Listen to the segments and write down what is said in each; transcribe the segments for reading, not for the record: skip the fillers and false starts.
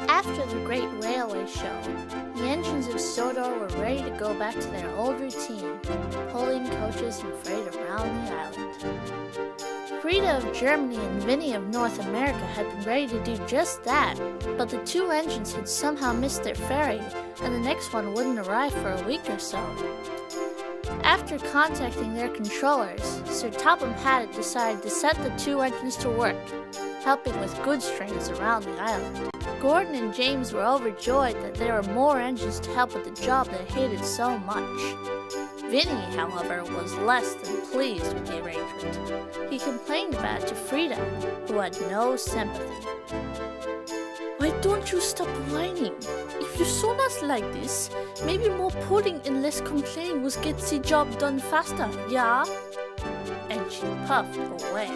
After the Great Railway Show, the engines of Sodor were ready to go back to their old routine, pulling coaches and freight around the island. Frida of Germany and Vinny of North America had been ready to do just that, but the two engines had somehow missed their ferry, and the next one wouldn't arrive for a week or so. After contacting their controllers, Sir Topham Hatt decided to set the two engines to work, helping with goods trains around the island. Gordon and James were overjoyed that there were more engines to help with the job they hated so much. Vinny, however, was less than pleased with the arrangement. He complained about it to Frida, who had no sympathy. "Why don't you stop whining? If you saw us like this, maybe more pudding and less complaining would get the job done faster, yeah?" And she puffed away.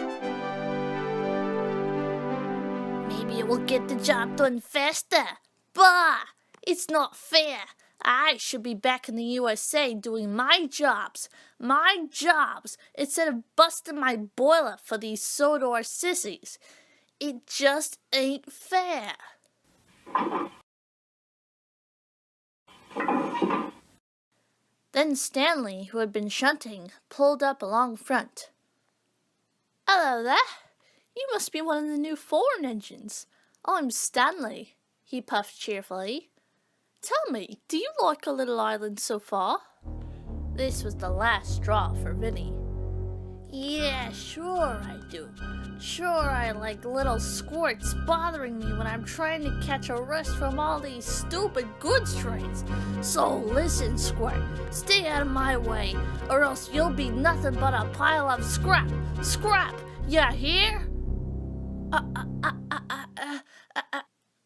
"Maybe it will get the job done faster. Bah! It's not fair. I should be back in the USA doing my jobs, instead of busting my boiler for these Sodor sissies. It just ain't fair." Then Stanley, who had been shunting, pulled up along front. "Hello there. You must be one of the new foreign engines. I'm Stanley," he puffed cheerfully. "Tell me, do you like a little island so far?" This was the last straw for Vinny. "Yeah, sure I do. Sure I like little squirts bothering me when I'm trying to catch a rest from all these stupid goods trains. So listen, Squirt, stay out of my way, or else you'll be nothing but a pile of scrap. Scrap, ya hear?"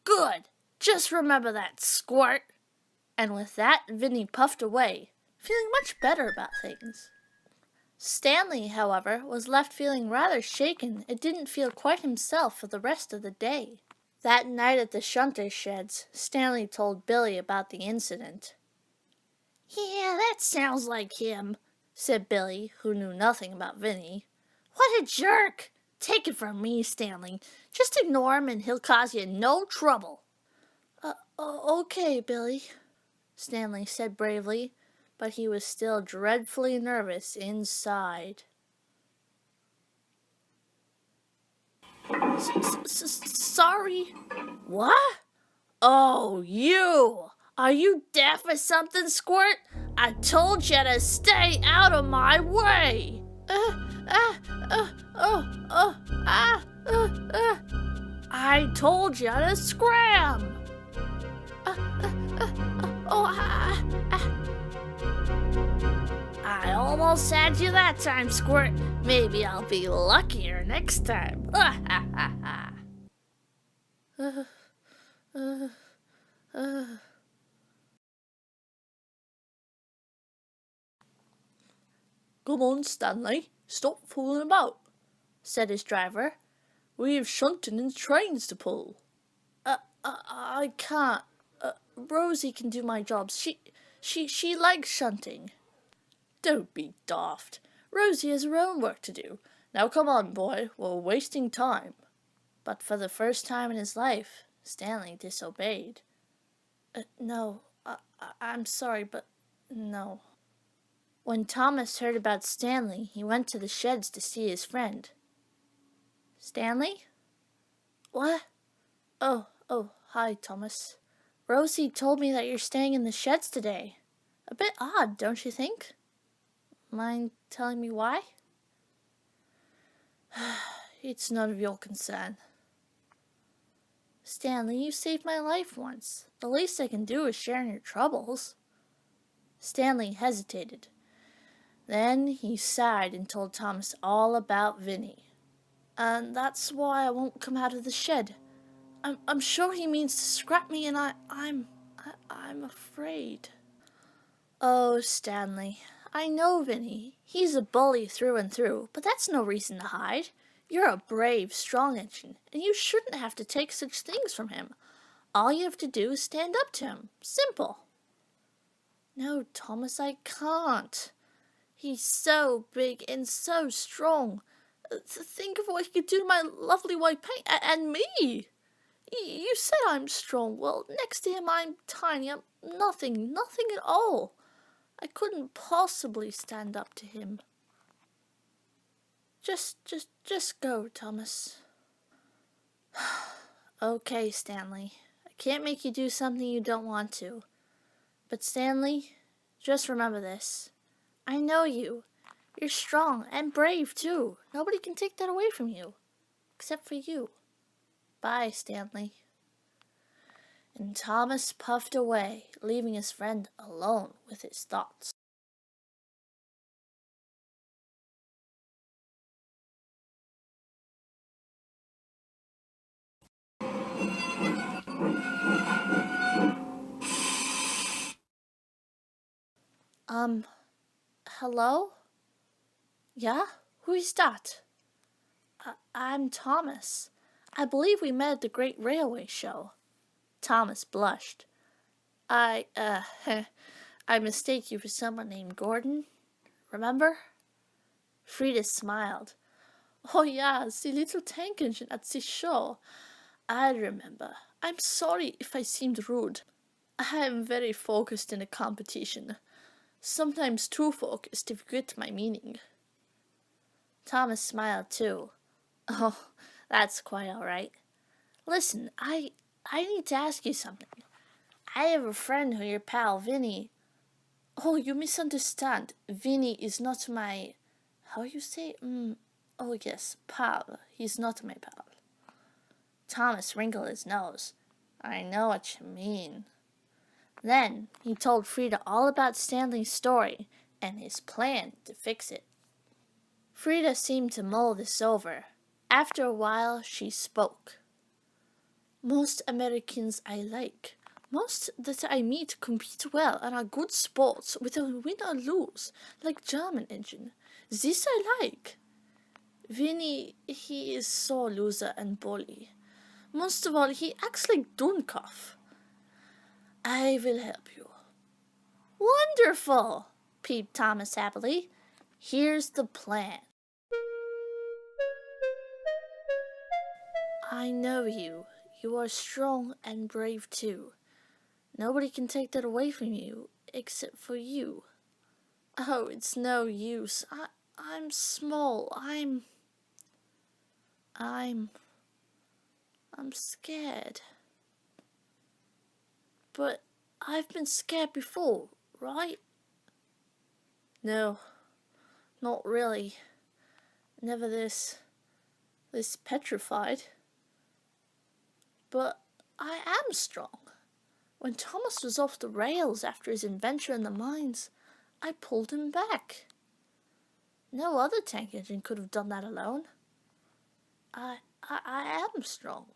Good. Just remember that, Squirt." And with that, Vinny puffed away, feeling much better about things. Stanley, however, was left feeling rather shaken and didn't feel quite himself for the rest of the day. That night at the shunter sheds, Stanley told Billy about the incident. "Yeah, that sounds like him," said Billy, who knew nothing about Vinny. "What a jerk! Take it from me, Stanley. Just ignore him and he'll cause you no trouble." Okay, Billy," Stanley said bravely, but he was still dreadfully nervous inside. Sorry. What? Oh, you! Are you deaf or something, Squirt? I told you to stay out of my way! I told you to scram! I almost had you that time, Squirt. Maybe I'll be luckier next time. "Come on, Stanley, stop fooling about," said his driver. "We have shunting and trains to pull." I can't. Rosie can do my jobs. She likes shunting." "Don't be daft. Rosie has her own work to do. Now come on, boy, we're wasting time." But for the first time in his life, Stanley disobeyed. No, I'm sorry, but no." When Thomas heard about Stanley, he went to the sheds to see his friend. "Stanley?" "What? Oh, hi, Thomas. Rosie told me that you're staying in the sheds today. A bit odd, don't you think? Mind telling me why?" "It's none of your concern." "Stanley, you saved my life once. The least I can do is share in your troubles." Stanley hesitated. Then he sighed and told Thomas all about Vinny. "And that's why I won't come out of the shed. I'm sure he means to scrap me, and I'm afraid." "Oh, Stanley, I know Vinny. He's a bully through and through, but that's no reason to hide. You're a brave, strong engine, and you shouldn't have to take such things from him. All you have to do is stand up to him. Simple." "No, Thomas, I can't. He's so big and so strong. Think of what he could do to my lovely white paint and me. You said I'm strong. Well, next to him I'm tiny. I'm nothing at all. I couldn't possibly stand up to him. Just go, Thomas. Okay, Stanley. I can't make you do something you don't want to. But Stanley, just remember this. I know you. You're strong and brave, too. Nobody can take that away from you. Except for you. Bye, Stanley. And Thomas puffed away, leaving his friend alone with his thoughts. Hello? Yeah? Who is that? I'm Thomas. I believe we met at the Great Railway Show. Thomas blushed. I mistake you for someone named Gordon. Remember? Frida smiled. Oh yeah, the little tank engine at the show. I remember. I'm sorry if I seemed rude. I am very focused in a competition. Sometimes too focused to forget my meaning. Thomas smiled too. Oh, that's quite all right. Listen, I need to ask you something. I have a friend who your pal, Vinny. Oh, you misunderstand. Vinny is not my... How you say? Oh, yes, pal. He's not my pal. Thomas wrinkled his nose. I know what you mean. Then he told Frida all about Stanley's story and his plan to fix it. Frida seemed to mull this over. After a while, she spoke. Most Americans I like. Most that I meet compete well and are good sports with a win or lose, like German engine. This I like. Vinny, he is so loser and bully. Most of all, he acts like Dunkopf. I will help you. Wonderful, peeped Thomas happily. Here's the plan. I know you. You are strong and brave too. Nobody can take that away from you, except for you. Oh, it's no use. I'm small. I'm scared. But I've been scared before, right? No, not really. Never this petrified. But I am strong. When Thomas was off the rails after his adventure in the mines, I pulled him back. No other tank engine could have done that alone. I am strong.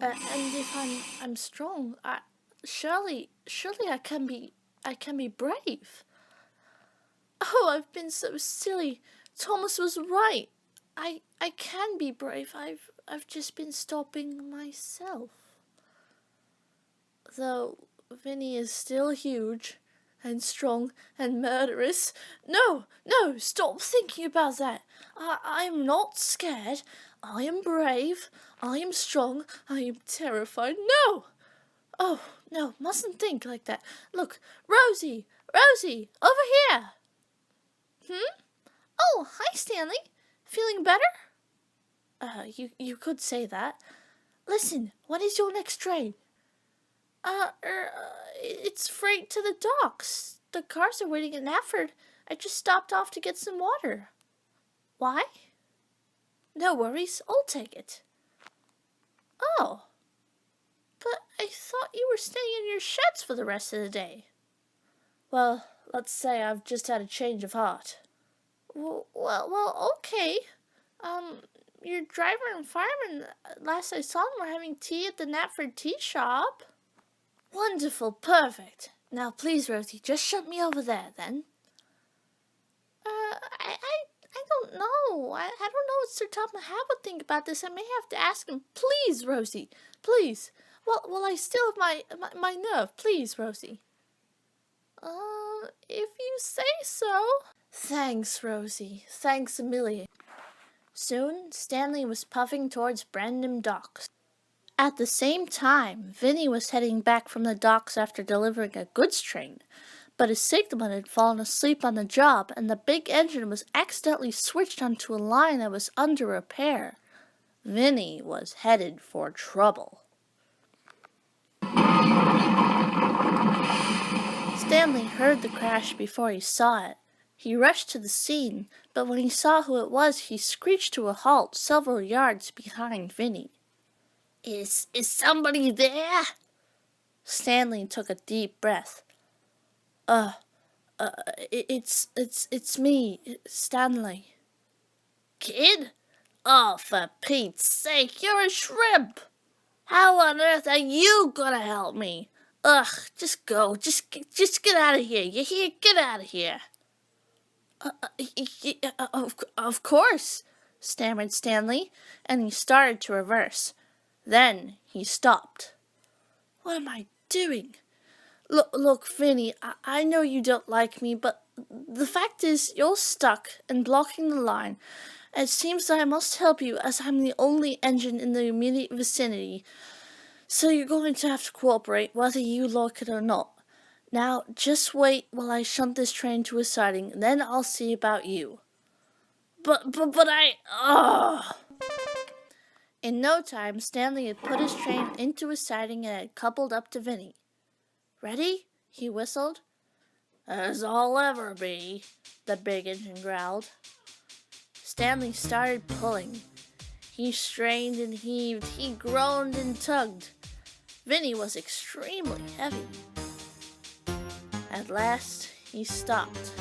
And if I'm strong, surely I can be brave. Oh, I've been so silly. Thomas was right. I can be brave. I've just been stopping myself. Though Vinny is still huge and strong and murderous. No, stop thinking about that. I am not scared. I am brave. I am strong. I am terrified. No! Oh, no, mustn't think like that. Look, Rosie, over here. Oh, hi, Stanley. Feeling better? You could say that. Listen, when is your next train? It's freight to the docks. The cars are waiting in Nafford. I just stopped off to get some water. Why? No worries, I'll take it. Oh, but I thought you were staying in your sheds for the rest of the day. Well, let's say I've just had a change of heart. Well, okay. Your driver and fireman, last I saw them, were having tea at the Natford tea shop. Wonderful, perfect. Now, please, Rosie, just shut me over there, then. I don't know. I don't know what Sir Thomas would think about this. I may have to ask him. Please, Rosie, please. Well, I still have my nerve. Please, Rosie. If you say so. Thanks, Rosie. Thanks a million. Soon, Stanley was puffing towards Brandon Docks. At the same time, Vinny was heading back from the docks after delivering a goods train, but his signalman had fallen asleep on the job, and the big engine was accidentally switched onto a line that was under repair. Vinny was headed for trouble. Stanley heard the crash before he saw it. He rushed to the scene, but when he saw who it was, he screeched to a halt several yards behind Vinny. Is somebody there? Stanley took a deep breath. It's me, Stanley. Kid? Oh, for Pete's sake, you're a shrimp! How on earth are you gonna help me? Ugh, just go, just get out of here, you hear? Get out of here. Of course, stammered Stanley, and he started to reverse. Then he stopped. What am I doing? Look, Vinny, I know you don't like me, but the fact is you're stuck and blocking the line. It seems that I must help you as I'm the only engine in the immediate vicinity. So you're going to have to cooperate whether you like it or not. Now, just wait while I shunt this train to a siding, and then I'll see about you. But In no time, Stanley had put his train into a siding and had coupled up to Vinny. Ready? He whistled. As I'll ever be, the big engine growled. Stanley started pulling. He strained and heaved, he groaned and tugged. Vinny was extremely heavy. At last, he stopped.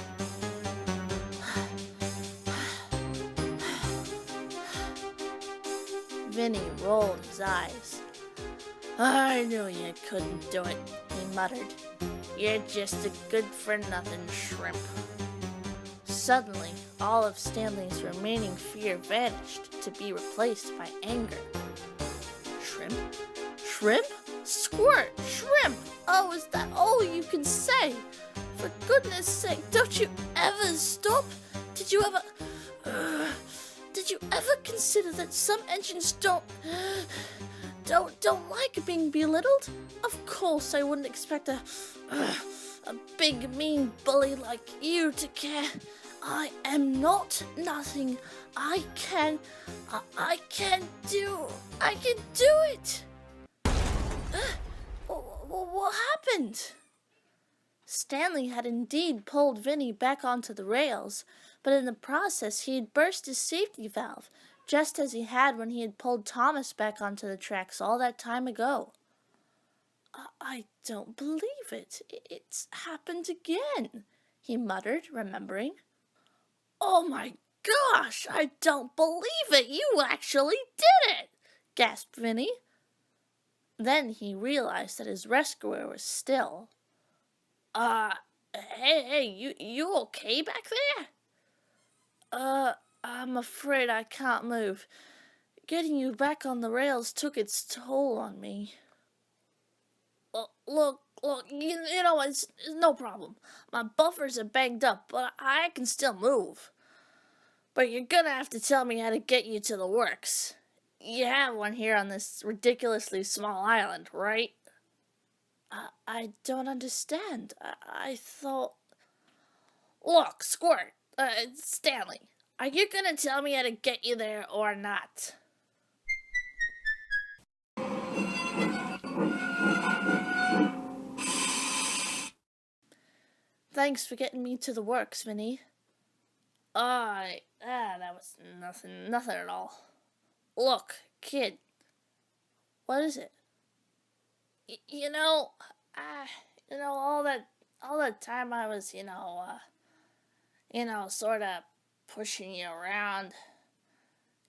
Vinny rolled his eyes. I knew you couldn't do it, he muttered. You're just a good-for-nothing shrimp. Suddenly, all of Stanley's remaining fear vanished to be replaced by anger. Shrimp? Shrimp? Squirt! Shrimp! Oh, is that all you can say? For goodness sake, don't you ever stop? Did you ever consider that some engines don't like being belittled? Of course I wouldn't expect a big mean bully like you to care. I am not nothing. I can do it. What happened? Stanley had indeed pulled Vinny back onto the rails, but in the process he had burst his safety valve, just as he had when he had pulled Thomas back onto the tracks all that time ago. I don't believe it. It's happened again, he muttered, remembering. Oh my gosh, I don't believe it. You actually did it, gasped Vinny. Then he realized that his rescuer was still. Hey, you okay back there? I'm afraid I can't move. Getting you back on the rails took its toll on me. Look, you know, it's no problem. My buffers are banged up, but I can still move. But you're gonna have to tell me how to get you to the works. You have one here on this ridiculously small island, right? I don't understand. I thought... Look, Squirt, Stanley, are you gonna tell me how to get you there or not? Thanks for getting me to the works, Vinny. That was nothing at all. Look, kid. What is it? All that time I was, sort of pushing you around.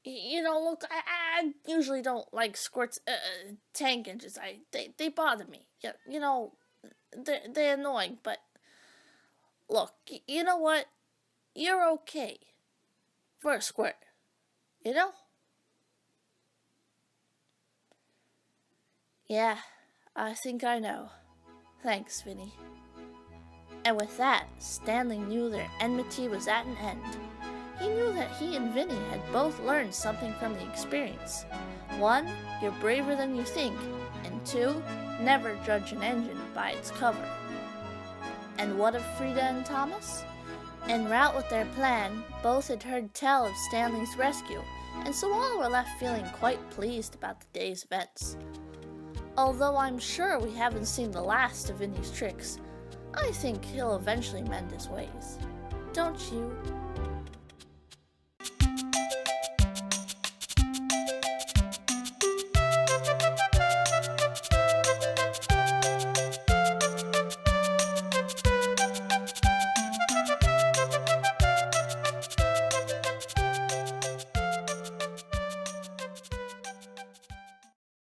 Look, I usually don't like Squirt's tank engines. They bother me. They're annoying, but look, you know what? You're okay. For a Squirt, you know? Yeah, I think I know. Thanks, Vinny. And with that, Stanley knew their enmity was at an end. He knew that he and Vinny had both learned something from the experience. 1, you're braver than you think, and 2, never judge an engine by its cover. And what of Frida and Thomas? En route with their plan, both had heard tell of Stanley's rescue, and so all were left feeling quite pleased about the day's events. Although I'm sure we haven't seen the last of Vinny's tricks, I think he'll eventually mend his ways. Don't you?